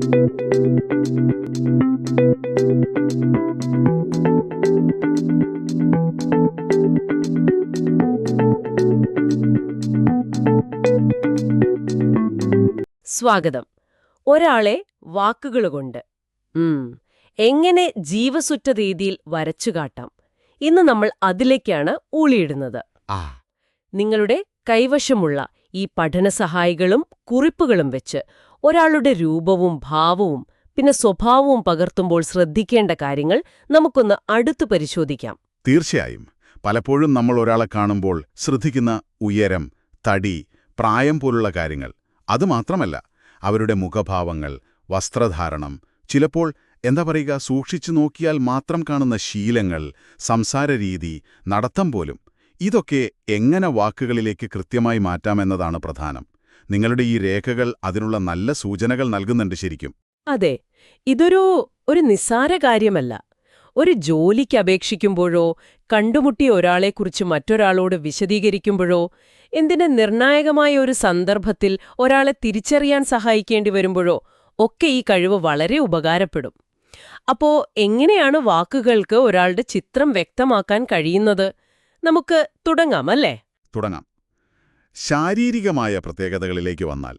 സ്വാഗതം. ഒരാളെ വാക്കുകളുകൊണ്ട് എങ്ങനെ ജീവസുറ്റ രീതിയിൽ വരച്ചുകാട്ടാം, ഇന്ന് നമ്മൾ അതിലേക്കാണ് ഊളിയിടുന്നത്. നിങ്ങളുടെ കൈവശമുള്ള ഈ പഠനസഹായികളും കുറിപ്പുകളും വെച്ച് ഒരാളുടെ രൂപവും ഭാവവും പിന്നെ സ്വഭാവവും പകർത്തുമ്പോൾ ശ്രദ്ധിക്കേണ്ട കാര്യങ്ങൾ നമുക്കൊന്ന് അടുത്തു പരിശോധിക്കാം. തീർച്ചയായും. പലപ്പോഴും നമ്മൾ ഒരാളെ കാണുമ്പോൾ ശ്രദ്ധിക്കുന്ന ഉയരം, തടി, പ്രായം പോലുള്ള കാര്യങ്ങൾ. അതുമാത്രമല്ല, അവരുടെ മുഖഭാവങ്ങൾ, വസ്ത്രധാരണം, ചിലപ്പോൾ എന്താ പറയുക, സൂക്ഷിച്ചു നോക്കിയാൽ മാത്രം കാണുന്ന ശീലങ്ങൾ, സംസാരരീതി, നടത്തം പോലും. ഇതൊക്കെ എങ്ങനെ വാക്കുകളിലേക്ക് കൃത്യമായി മാറ്റാമെന്നതാണ് പ്രധാനം. നിങ്ങളുടെ ഈ രേഖകൾ അതിനുള്ള നല്ല സൂചനകൾ നൽകുന്നുണ്ട് ശരിക്കും. അതെ, ഇതൊരു നിസ്സാര കാര്യമല്ല. ഒരു ജോലിക്ക് അപേക്ഷിക്കുമ്പോഴോ കണ്ടുമുട്ടിയ ഒരാളെക്കുറിച്ച് മറ്റൊരാളോട് വിശദീകരിക്കുമ്പോഴോ എന്തിന് നിർണായകമായ ഒരു സന്ദർഭത്തിൽ ഒരാളെ തിരിച്ചറിയാൻ സഹായിക്കേണ്ടി വരുമ്പോഴോ ഒക്കെ ഈ കഴിവ് വളരെ ഉപകാരപ്പെടും. അപ്പോ എങ്ങനെയാണ് വാക്കുകൾക്ക് ഒരാളുടെ ചിത്രം വ്യക്തമാക്കാൻ കഴിയുന്നത്? നമുക്ക് തുടങ്ങാം, അല്ലേ? തുടങ്ങാം. ശാരീരികമായ പ്രത്യേകതകളിലേക്ക് വന്നാൽ,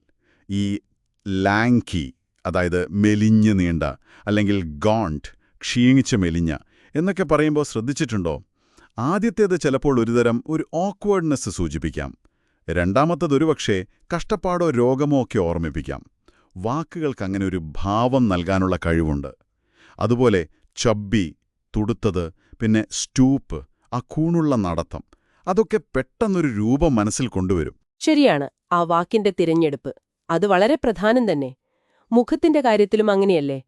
ഈ ലാങ്കി, അതായത് മെലിഞ്ഞ് നീണ്ട, അല്ലെങ്കിൽ ഗോണ്ട്, ക്ഷീണിച്ച് മെലിഞ്ഞ എന്നൊക്കെ പറയുമ്പോൾ ശ്രദ്ധിച്ചിട്ടുണ്ടോ? ആദ്യത്തേത് ചിലപ്പോൾ ഒരു ഓക്വേർഡ്നെസ് സൂചിപ്പിക്കാം. രണ്ടാമത്തതൊരുപക്ഷേ കഷ്ടപ്പാടോ രോഗമോ ഒക്കെ ഓർമ്മിപ്പിക്കാം. വാക്കുകൾക്ക് അങ്ങനെ ഒരു ഭാവം നൽകാനുള്ള കഴിവുണ്ട്. അതുപോലെ ചബ്ബി, തുടുത്തത്, പിന്നെ സ്റ്റൂപ്പ്, ആ കൂണുള്ള നടത്തം, അതൊക്കെ പെട്ടെന്നൊരു രൂപം മനസ്സിൽ കൊണ്ടുവരും. ശരിയാണ്. ആ വാക്കിന്റെ തിരഞ്ഞെടുപ്പ് അത് വളരെ പ്രധാനം തന്നെ. മുഖത്തിന്റെ കാര്യത്തിലും അങ്ങനെയല്ലേ?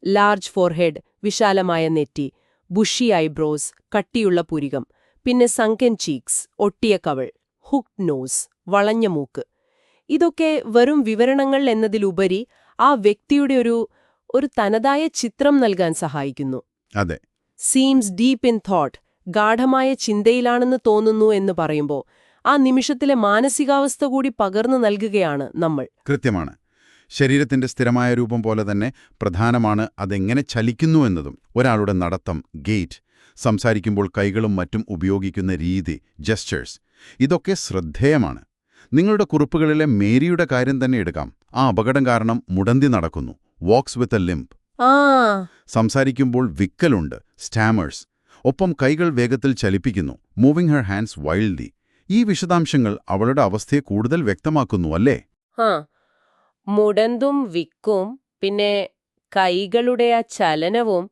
ലാർജ് ഫോർഹെഡ്, വിശാലമായ നെറ്റി, ബുഷി ഐബ്രോസ്, കട്ടിയുള്ള പുരികം, പിന്നെ സങ്കൻ ചീക്സ്, ഒട്ടിയ കവൾ, ഹുക്ഡ് നോസ്, വളഞ്ഞ മൂക്ക്. ഇതൊക്കെ വെറും വിവരണങ്ങൾ എന്നതിലുപരി ആ വ്യക്തിയുടെ ഒരു തനതായ ചിത്രം നൽകാൻ സഹായിക്കുന്നു. അതെ. സീംസ് ഡീപ്പ് ഇൻ തോട്ട്, ഗാഢമായ ചിന്തയിലാണെന്ന് തോന്നുന്നു എന്ന് പറയുമ്പോൾ ആ നിമിഷത്തിലെ മാനസികാവസ്ഥ കൂടി പകർന്നു നൽകുകയാണ് നമ്മൾ. കൃത്യമാണ്. ശരീരത്തിന്റെ സ്ഥിരമായ രൂപം പോലെ തന്നെ പ്രധാനമാണ് അതെങ്ങനെ ചലിക്കുന്നു എന്നതും. ഒരാളുടെ നടത്തം, ഗെയ്റ്റ്, സംസാരിക്കുമ്പോൾ കൈകളും മറ്റും ഉപയോഗിക്കുന്ന രീതി, ജെസ്റ്റേഴ്സ്, ഇതൊക്കെ ശ്രദ്ധേയമാണ്. നിങ്ങളുടെ കുറിപ്പുകളിലെ മേരിയുടെ കാര്യം തന്നെ എടുക്കാം. ആ അപകടം കാരണം മുടന്തി നടക്കുന്നു, വാക്സ് വിത്ത് എ ലിംപ്. സംസാരിക്കുമ്പോൾ വിക്കലുണ്ട്, സ്റ്റാമേഴ്സ്. ഒപ്പം കൈകൾ വേഗത്തിൽ ചലിപ്പിക്കുന്നു, മൂവിംഗ് ഹെർ ഹാൻഡ്സ് വൈൽഡ്ലി. ഈ വിശദാംശങ്ങൾ അവളുടെ അവസ്ഥയെ കൂടുതൽ വ്യക്തമാക്കുന്നു, അല്ലേ? മുടന്തും വിക്കും പിന്നെ കൈകളുടെ ആ ചലനവും,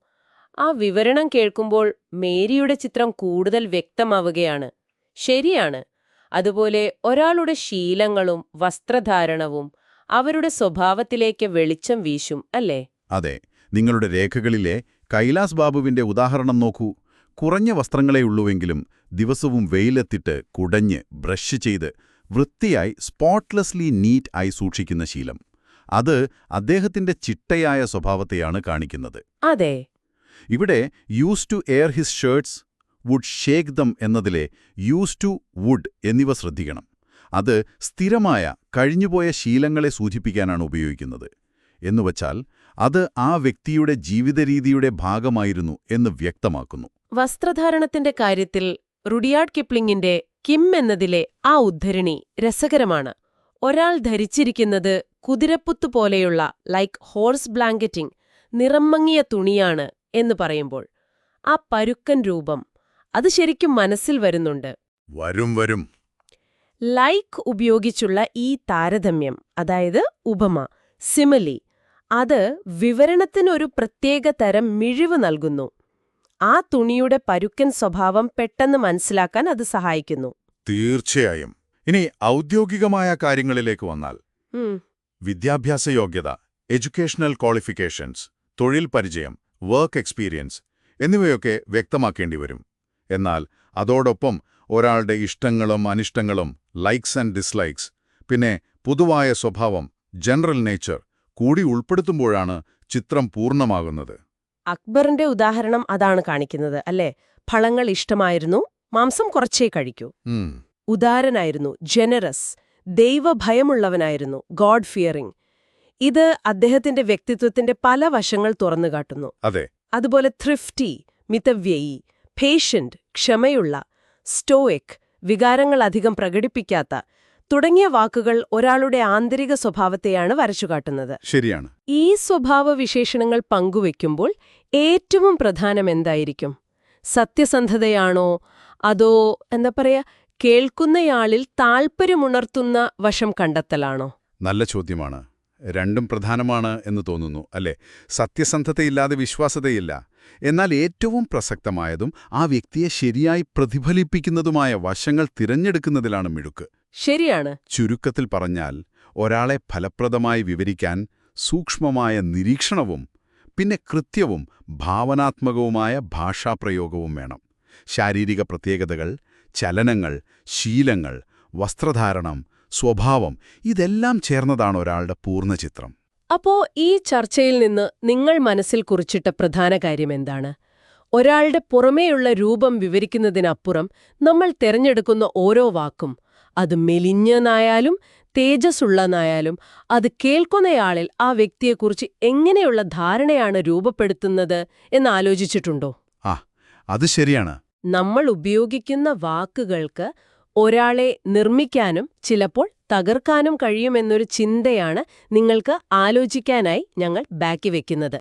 ആ വിവരണം കേൾക്കുമ്പോൾ മേരിയുടെ ചിത്രം കൂടുതൽ വ്യക്തമാവുകയാണ്. ശരിയാണ്. അതുപോലെ ഒരാളുടെ ശീലങ്ങളും വസ്ത്രധാരണവും അവരുടെ സ്വഭാവത്തിലേക്ക് വെളിച്ചം വീശും, അല്ലേ? അതെ. നിങ്ങളുടെ രേഖകളിലെ കൈലാസ് ബാബുവിന്റെ ഉദാഹരണം നോക്കൂ. കുറഞ്ഞ വസ്ത്രങ്ങളെയുള്ളൂവെങ്കിലും ദിവസവും വെയിലെത്തിട്ട് കുടഞ്ഞ് ബ്രഷ് ചെയ്ത് വൃത്തിയായി സ്പോട്ട്ലെസ്ലി നീറ്റ് ആയി സൂക്ഷിക്കുന്ന ശീലം. അത് അദ്ദേഹത്തിന്റെ ചിട്ടയായ സ്വഭാവത്തെയാണ് കാണിക്കുന്നത്. അതെ. ഇവിടെ use to air his shirts would shake them എന്നതിലെ യൂസ് ടു വുഡ് എന്നിവ ശ്രദ്ധിക്കണം. അത് സ്ഥിരമായ കഴിഞ്ഞുപോയ ശീലങ്ങളെ സൂചിപ്പിക്കാനാണ് ഉപയോഗിക്കുന്നത്. എന്നുവച്ചാൽ അത് ആ വ്യക്തിയുടെ ജീവിതരീതിയുടെ ഭാഗമായിരുന്നു എന്ന് വ്യക്തമാക്കുന്നു. വസ്ത്രധാരണത്തിന്റെ കാര്യത്തിൽ റുഡിയാർഡ് കിപ്ലിങ്ങിന്റെ കിം എന്നതിലെ ആ ഉദ്ധരണി രസകരമാണ്. ഒരാൾ ധരിച്ചിരിക്കുന്നത് കുതിരപ്പുത്തു പോലെയുള്ള ലൈക്ക് ഹോഴ്സ് ബ്ലാങ്കറ്റിംഗ്, നിറം മങ്ങിയ തുണിയാണ് എന്ന് പറയുമ്പോൾ ആ പരുക്കൻ രൂപം അത് ശരിക്കും മനസ്സിൽ വരുന്നുണ്ട്. വരും. ലൈക്ക് ഉപയോഗിച്ചുള്ള ഈ താരതമ്യം, അതായത് ഉപമ, സിമിലി, അത് വിവരണത്തിനൊരു പ്രത്യേക തരം മിഴിവ് നൽകുന്നു. ആ തുണിയുടെ പരുക്കൻ സ്വഭാവം പെട്ടെന്ന് മനസ്സിലാക്കാൻ അത് സഹായിക്കുന്നു. തീർച്ചയായും. ഇനി ഔദ്യോഗികമായ കാര്യങ്ങളിലേക്ക് വന്നാൽ, വിദ്യാഭ്യാസ യോഗ്യത, എഡ്യൂക്കേഷണൽ ക്വാളിഫിക്കേഷൻസ്, തൊഴിൽ പരിചയം, വർക്ക് എക്സ്പീരിയൻസ് എന്നിവയൊക്കെ വ്യക്തമാക്കേണ്ടി വരും. എന്നാൽ അതോടൊപ്പം ഒരാളുടെ ഇഷ്ടങ്ങളും അനിഷ്ടങ്ങളും, ലൈക്സ് ആൻഡ് ഡിസ്ലൈക്സ്, പിന്നെ പൊതുവായ സ്വഭാവം, ജനറൽ നേച്ചർ കൂടി ഉൾപ്പെടുത്തുമ്പോഴാണ് ചിത്രം പൂർണ്ണമാകുന്നത്. അക്ബറിന്റെ ഉദാഹരണം അതാണ് കാണിക്കുന്നത്, അല്ലേ? ഫളങ്ങൾ ഇഷ്ടമായിരുന്നു, മാംസം കുറച്ചേ കഴിക്കൂ. ഉദാരനായിരുന്നു, ജനറസ്, ദൈവഭയമുള്ളവനായിരുന്നു, ഗോഡ് ഫിയറിംഗ്. ഇത് അദ്ദേഹത്തിന്റെ വ്യക്തിത്വത്തിന്റെ പല വശങ്ങൾ തുറന്നുകാട്ടുന്നു. അതെ. അതുപോലെ ത്രിഫ്റ്റി, മിതവ്യയി, പേഷ്യന്റ്, ക്ഷമയുള്ള, സ്റ്റോയിക്, വികാരങ്ങൾ അധികം പ്രകടിപ്പിക്കാത്ത തുടങ്ങിയ വാക്കുകൾ ഒരാളുടെ ആന്തരിക സ്വഭാവത്തെയാണ് വരച്ചുകാട്ടുന്നത്. ശരിയാണ്. ഈ സ്വഭാവ വിശേഷണങ്ങൾ പങ്കുവെക്കുമ്പോൾ ഏറ്റവും പ്രധാനം എന്തായിരിക്കും? സത്യസന്ധതയാണോ, അതോ എന്താ പറയാ, കേൾക്കുന്നയാളിൽ താൽപ്പര്യമുണർത്തുന്ന വശം കണ്ടെത്തലാണോ? നല്ല ചോദ്യമാണ്. രണ്ടും പ്രധാനമാണ് എന്ന് തോന്നുന്നു, അല്ലേ? സത്യസന്ധതയില്ലാതെ വിശ്വാസ്യതയില്ല. എന്നാൽ ഏറ്റവും പ്രസക്തമായതും ആ വ്യക്തിയെ ശരിയായി പ്രതിഫലിപ്പിക്കുന്നതുമായ വശങ്ങൾ തിരഞ്ഞെടുക്കുന്നതിലാണ് മിടുക്ക്. ശരിയാണ്. ചുരുക്കത്തിൽ പറഞ്ഞാൽ, ഒരാളെ ഫലപ്രദമായി വിവരിക്കാൻ സൂക്ഷ്മമായ നിരീക്ഷണവും പിന്നെ കൃത്യവും ഭാവനാത്മകവുമായ ഭാഷാപ്രയോഗവും വേണം. ശാരീരിക പ്രത്യേകതകൾ, ചലനങ്ങൾ, ശീലങ്ങൾ, വസ്ത്രധാരണം, സ്വഭാവം ഇതെല്ലാം ചേർന്നതാണ് ഒരാളുടെ പൂർണ്ണചിത്രം. അപ്പോ ഈ ചർച്ചയിൽ നിന്ന് നിങ്ങൾ മനസ്സിൽ കുറിച്ചിട്ട പ്രധാന കാര്യം എന്താണ്? ഒരാളുടെ പുറമേയുള്ള രൂപം വിവരിക്കുന്നതിനപ്പുറം നമ്മൾ തിരഞ്ഞെടുക്കുന്ന ഓരോ വാക്കും, അത് മെലിഞ്ഞെന്നായാലും തേജസ്സുള്ളതായാലും, അത് കേൾക്കുന്നയാളിൽ ആ വ്യക്തിയെക്കുറിച്ച് എങ്ങനെയുള്ള ധാരണയാണ് രൂപപ്പെടുത്തുന്നത് എന്ന് ആലോചിച്ചിട്ടുണ്ടോ? അത് ശരിയാണ്. നമ്മൾ ഉപയോഗിക്കുന്ന വാക്കുകൾക്ക് ഒരാളെ നിർമ്മിക്കാനും ചിലപ്പോൾ തകർക്കാനും കഴിയുമെന്നൊരു ചിന്തയാണ് നിങ്ങൾക്ക് ആലോചിക്കാനായി ഞങ്ങൾ ബാക്കി വെക്കുന്നത്.